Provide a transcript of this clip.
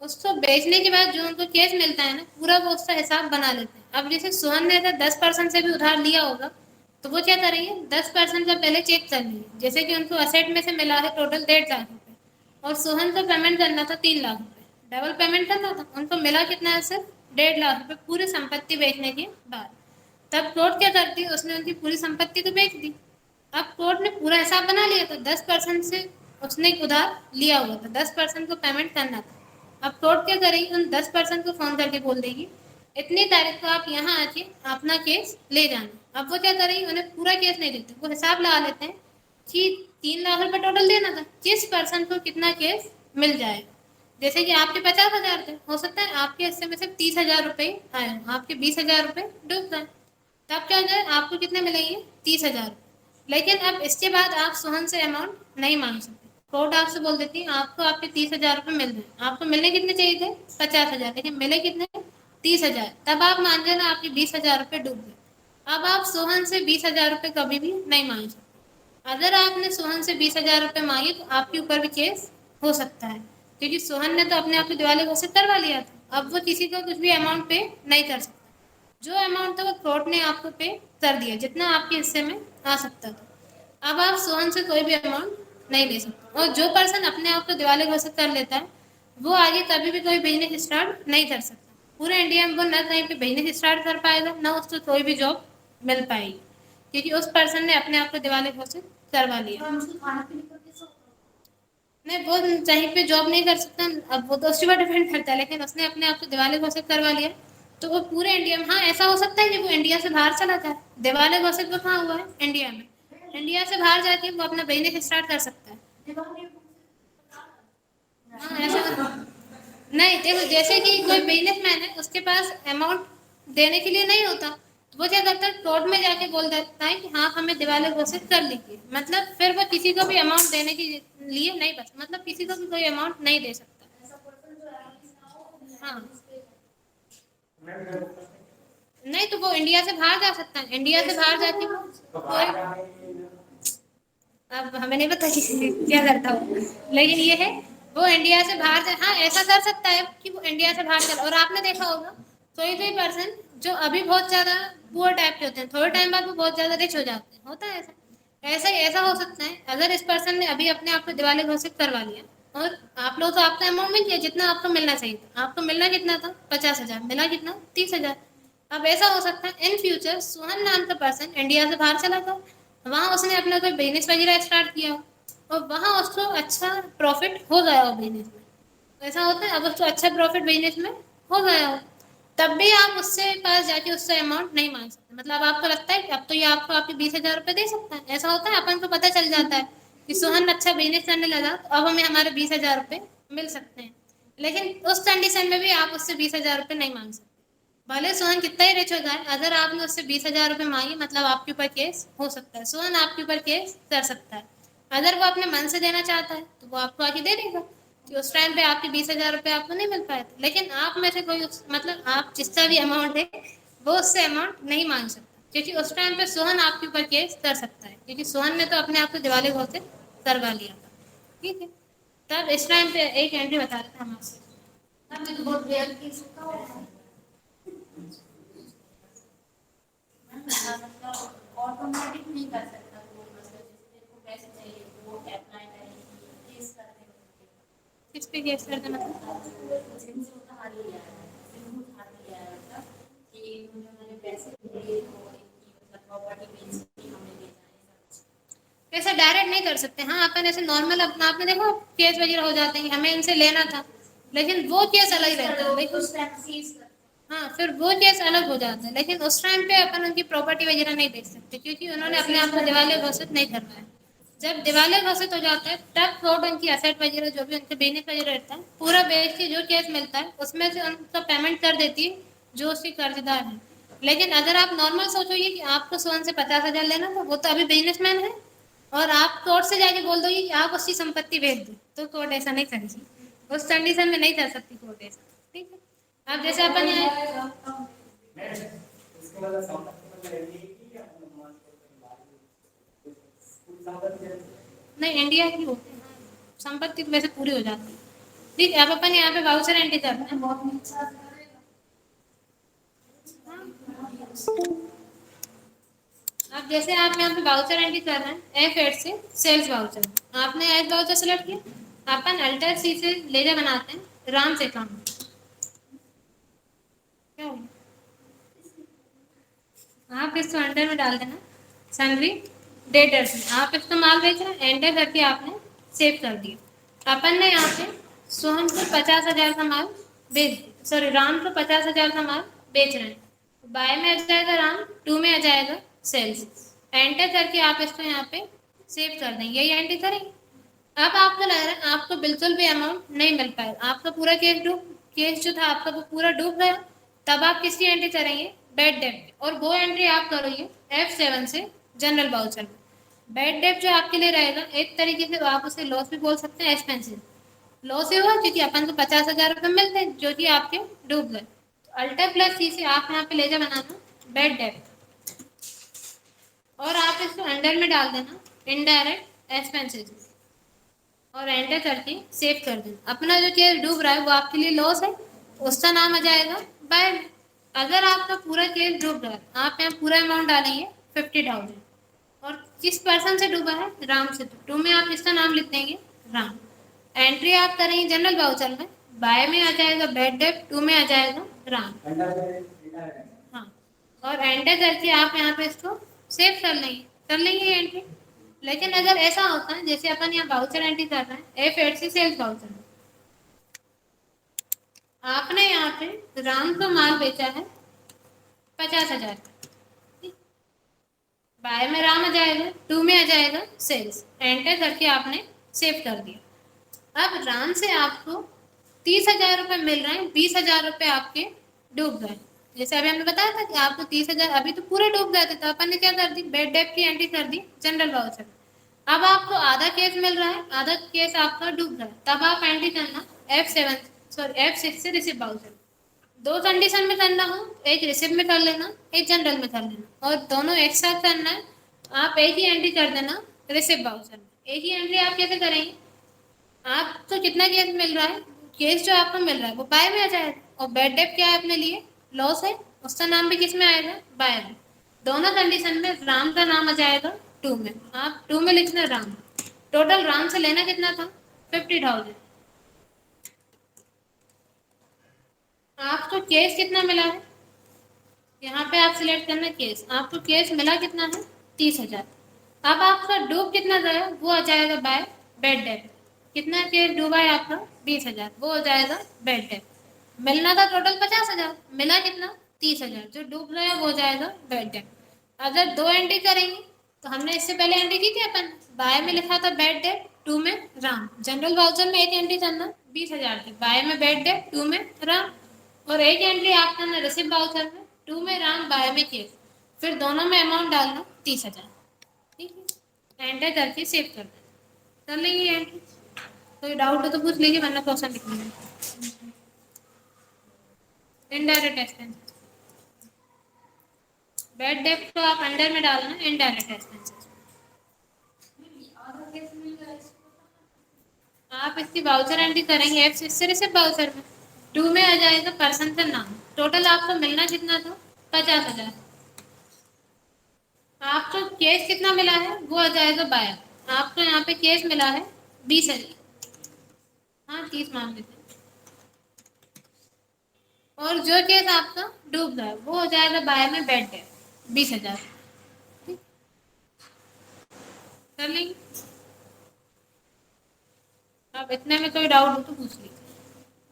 उसको बेचने के बाद जो उनको केस मिलता है ना, पूरा वो उसका हिसाब बना लेते हैं। अब जैसे सोहन ने अगर 10% से भी उधार लिया होगा, तो वो क्या करेंगे, 10% का पहले चेक कर लेंगे। जैसे कि उनको असेट में से मिला है टोटल 1.5 लाख रुपए, और सोहन को पेमेंट करना था 3 लाख रुपए, डबल पेमेंट करना था। उनको मिला कितना है, सिर्फ 1.5 लाख रुपए पूरी संपत्ति बेचने के बाद। तब कोर्ट क्या करती है, उसने उनकी पूरी संपत्ति तो बेच दी। अब कोर्ट ने पूरा हिसाब बना लिया था, 10% से उसने उधार लिया हुआ था, 10% को पेमेंट करना था। अब कोर्ट क्या करेगी, उन 10% को फोन करके बोल देगी इतनी तारीख को आप यहाँ आके अपना केस ले जाना। अब वो क्या करेगी, उन्हें पूरा केस नहीं देते, वो हिसाब लगा लेते हैं कि 3 लाख रुपए टोटल देना था, किस पर्सन को कितना केस मिल जाए। जैसे कि आपके 50,000 थे, हो सकता है आपके हिस्से में सिर्फ 30,000 रुपये आए, आपके 20,000 रुपये डूब गए। तब क्या हो जाए, आपको कितने मिलेंगे, 30,000। लेकिन अब इसके बाद आप सोहन से अमाउंट नहीं मांग सकते। कोर्ट आपसे बोल देती है आपको आपके 30,000 रुपये मिल रहे हैं, आपको मिलने कितने चाहिए थे, 50,000, लेकिन मिले कितने, 30,000। तब आप मान लेना आपके 20,000 रुपये डूब गए। अब आप सोहन से 20,000 रुपये कभी भी नहीं मांग सकते। अगर आपने सोहन से 20,000 रुपये मांगे तो आपके ऊपर भी केस हो सकता है, क्योंकि सोहन ने तो अपने आप को दिवाली घोषित करवा लिया था। अब वो किसी को कुछ भी अमाउंट पे नहीं कर सकता। जो अमाउंट था वो कोर्ट ने आपको पे कर दिया, जितना आपके हिस्से में आ सकता था। अब आप सोहन से कोई भी अमाउंट नहीं ले सकते। और जो पर्सन अपने आप को दिवाली घोषित कर लेता है, वो आगे कभी भी कोई बिजनेस स्टार्ट नहीं कर सकता। पूरे इंडिया में वो न कहीं पे बिजनेस स्टार्ट कर पाएगा, न उसको कोई भी जॉब मिल पाएगी, क्योंकि उस पर्सन ने अपने आप को दिवाली घोषित करवा लिया। नहीं, वो कहीं पे जॉब नहीं कर सकता, अब वो तो उसके ऊपर डिपेंड करता है, लेकिन उसने अपने आप को दिवाली घोषित करवा लिया, तो वो पूरे इंडिया में, हाँ ऐसा हो सकता है कि वो इंडिया से बाहर चला जाए। दिवाली घोषित वो कहाँ हुआ है, इंडिया में। इंडिया से बाहर जाके वो अपना बिजनेस स्टार्ट कर सकता है। हाँ ऐसा नहीं, देखो जैसे कि कोई बिजनेसमैन है, उसके पास अमाउंट देने के लिए नहीं होता, तो वो क्या करता है, कोर्ट में जाके बोल देता है कि हाँ हमें दिवाली घोषित कर लीजिए। मतलब फिर वो किसी को भी अमाउंट देने के लिए नहीं बच, मतलब किसी को भी कोई अमाउंट नहीं दे सकता। हाँ नहीं, तो वो इंडिया से बाहर जा सकता है, इंडिया से बाहर जाके वो कोई, अब हमें नहीं पता कि क्या करता हो, लेकिन ये है वो इंडिया से बाहर जा, हाँ ऐसा कर सकता है कि वो इंडिया से बाहर चला। और आपने देखा होगा कोई कोई पर्सन जो अभी बहुत ज्यादा पुअर टाइप के होते हैं, थोड़े टाइम बाद वो बहुत ज्यादा रिच हो जाते हैं, होता है ऐसा। ऐसा ही ऐसा हो सकता है, अगर इस पर्सन ने अभी अपने आप को दिवाली घोषित करवा लिया, और आप लोग तो आपका अमाउंट मिल गया जितना आपको मिलना चाहिए था, आपको मिलना कितना था, 50,000, मिला कितना, 30,000। अब ऐसा हो सकता है इन फ्यूचर सोहन नाम का पर्सन इंडिया से बाहर चला गया, वहाँ उसने अपना कोई बिजनेस वगैरह स्टार्ट किया हो, और वहाँ उसको अच्छा प्रॉफिट हो गया हो बिजनेस में। ऐसा होता है, अब उसको अच्छा प्रॉफिट बिजनेस में हो गया हो, तब भी आप उससे पास जाके उससे अमाउंट नहीं मांग सकते। मतलब आपको लगता है कि अब तो ये आपको आपके 20,000 रुपये दे सकता है, ऐसा होता है, अपन को पता चल जाता है कि सोहन अच्छा बिजनेस करने लगा, तो अब हमें हमारे 20,000 रुपये मिल सकते हैं। लेकिन उस कंडीशन में भी आप उससे 20,000 रुपये नहीं मांग सकते, भले सोहन कितना ही रिच हो जाए। अगर आपने उससे 20,000 रुपये मांगे, मतलब आपके ऊपर केस हो सकता है, सोहन आपके ऊपर केस कर सकता है। अगर वो अपने मन से देना चाहता है तो वो आपको आके दे देगा, कि उस टाइम पे आपके 20,000 रुपये आपको नहीं मिल पाए थे। लेकिन आप में से कोई मतलब आप जिसका भी अमाउंट है, वो उससे अमाउंट नहीं मांग सकता, क्योंकि उस टाइम पे सोहन आपके ऊपर केस कर सकता है, क्योंकि सोहन ने तो अपने आप को दिवाली घोषित करवा लिया था। ठीक है, तब इस टाइम पे एक एंट्री बता रहे थे हम आपसे। बहुत रेयर केस होता है, ऑटोमेटिक नहीं कर सकता वो, मतलब जिसको पैसे चाहिए वो अप्लाई करेंगे, केस करते हैं। किस पे केस करते, मतलब जिनको उधार लिया है, जिनको उधार लिया है, मतलब कि इन्होंने हमें पैसे दिए तो इनकी मतलब प्रॉपर्टी बेच के हमें दे जाए, ऐसा डायरेक्ट नहीं कर सकते। हाँ अपन ऐसे नॉर्मल अपना, आपने देखो केस वगैरह हो जाते हैं, हमें इनसे लेना था, लेकिन वो केस अलग रहता है, लेकिन हाँ फिर वो केस अलग हो जाता है। लेकिन उस टाइम पे अपन उनकी प्रॉपर्टी वगैरह नहीं देख सकते, क्योंकि उन्होंने अपने आप को दिवालिया घोषित नहीं करना है। जब दिवालिया घोषित हो जाता है, तब कोर्ट उनकी असेट वगैरह जो भी उनके बिजनेस वगैरह रहता है पूरा बेच के जो केस मिलता है उसमें से उनका पेमेंट कर देती है जो उसके कर्जदार है। लेकिन अगर आप नॉर्मल सोचोगे कि आपको सोहन से 50,000 लेना था, वो तो अभी बिजनेसमैन है, और आप कोर्ट से जाके बोल दोगे कि आप उसकी संपत्ति बेच दो, तो कोर्ट ऐसा नहीं करेगी, उस कंडीशन में नहीं कर सकती कोर्ट ऐसा। ठीक है, अब जैसे अपन यहाँ नहीं इंडिया की होती है, हाँ, संपत्ति तो वैसे पूरी हो जाती है। ठीक है, अब अपन यहाँ पे वाउचर एंट्री करते हैं। अब जैसे आप यहाँ पे वाउचर एंट्री कर रहे हैं F8 से सेल्स वाउचर, आपने एज वाउचर सेलेक्ट किया, अपन अल्टर C से लेजर बनाते हैं राम से काम। क्या आप इसको अंडर में डाल देना सन्ड्री डेटर्स में, आप इसको माल बेच रहे हैं, एंटर करके आपने सेव कर दिया। अपन ने यहाँ पे सोहन को 50,000 का माल सॉरी राम को 50,000 का माल बेच रहे हैं। बाय में आ जाएगा राम, टू में आ जाएगा सेल्स, एंटर करके आप इसको यहाँ पे सेव कर देंगे, यही एंट्री करेंगे। अब आपको लग रहा है आपको बिल्कुल भी अमाउंट नहीं मिल पाएगा, आपका पूरा केस जो था आपका वो पूरा डूब गया, तब आप किसकी एंट्री करेंगे, बैड डेब्ट, और वो एंट्री आप करोगे F7 से जनरल वाउचर में। बैड डेब्ट जो आपके लिए रहेगा एक तरीके से आप उसे लॉस भी बोल सकते हैं, एक्सपेंसिव लॉस ही हुआ क्योंकि अपन को 50,000 रुपये मिलते हैं जो कि आपके डूब गए। तो अल्टर प्लस C से आप यहाँ पे लेजर बनाना बैड डेब्ट, और आप इसको अंडर में डाल देना इनडायरेक्ट एक्सपेंसेस, और एंटर करके सेव कर देना। अपना जो केस डूब रहा है वो आपके लिए लॉस है, उसका नाम आ जाएगा बाय। अगर आपका पूरा केस डूब रहा है, आप यहाँ पूरा अमाउंट डालेंगे 50,000, और किस पर्सन से डूबा है, राम से, तो टू में आप इसका नाम लिख देंगे राम। एंट्री आप करेंगे जनरल वाउचर में, बाय में आ जाएगा बैड डेब्ट, टू में आ जाएगा राम। हाँ, और एंटर करके आप यहाँ पे इसको सेव कर लेंगे एंट्री। लेकिन अगर ऐसा होता है जैसे अपन यहाँ वाउचर एंट्री कर रहे हैं F8 से सेल्स वाउचर, आपने यहाँ पे राम को माल बेचा है 50,000, बाय में राम आ जाएगा, टू में आ जाएगा सेल्स, एंटर करके आपने सेव कर दिया। अब राम से आपको 30,000 रुपये मिल रहे हैं, 20,000 रुपये आपके डूब गए। जैसे अभी हमने बताया था कि आपको 30,000 अभी तो पूरे डूब गए थे, तो अपन ने क्या कर दी, बैड डेब्ट की एंट्री कर दी जनरल वाउचर। अब आपको आधा केस मिल रहा है, आधा केस आपका डूब रहा है, तब आप एंट्री करना F6 से रिसिव वाउचर। दो कंडीशन में करना हो, एक रिसिव में कर लेना, एक जनरल में कर लेना, और दोनों एक साथ करना है, आप एक ही एंट्री कर देना रिसिव वाउचर में। एक ही एंट्री आप कैसे करेंगे, आपको कितना केस मिल रहा है, केस जो आपको मिल रहा है वो बाय में आ जाएगा, और बैड डेब्ट क्या है अपने लिए, लॉस है, उसका नाम भी किस में आएगा, बाय में। दोनों कंडीशन में राम का नाम आ जाएगा टू में, आप टू में लिखना राम। टोटल राम से लेना कितना था, 50,000। आपको केस कितना मिला है, यहाँ पे आप सिलेक्ट करना केस, आपको केस मिला कितना है, 30,000। अब आपका डूब कितना गया, वो आ जाएगा बाय बैड डेब्ट। कितना केस डूबा है आपका, 20,000, वो हो जाएगा बैड डेब्ट। मिलना था टोटल 50,000, मिला कितना, 30,000, जो डूब गया वो हो जाएगा बैड डेब्ट। अगर दो एंट्री करेंगे तो हमने इससे पहले एंट्री की थी अपन, बाय में लिखा था बैड डेब्ट, टू में राम। जनरल वाउचर में एक एंट्री करना 20,000 की, बाय में बैड डेब्ट, टू में राम, और एक एंट्री आप करना रिसिव वाउचर में, टू में राम, बाय में केस, फिर दोनों में अमाउंट डालना 30,000। ठीक है, एंटर करके सेव कर लेंगे एंट्री। कोई डाउट हो तो पूछ लीजिए, वरना क्वेश्चन लिख लीजिए। इनडायरेक्ट एक्सपेंसेस, बैड डेब्ट तो आप अंडर में डालना इनडायरेक्ट एक्सपेंसेस। आप इसकी वाउचर एंट्री करेंगे F6 से रिसिव वाउचर में, टू में आ जाएगा पर्सन का नाम। टोटल आपको मिलना कितना था, 50,000। आपको केस कितना मिला है, वो आ जाएगा बाय। आपको यहाँ पे केस मिला है 20,000, हाँ 30 मान लेते हैं, और जो केस आपका डूब रहा है वो हो जाएगा बाय में बैड डेब्ट 20,000। कर लेंगे। अब इतने में कोई डाउट हो तो पूछ लीजिए।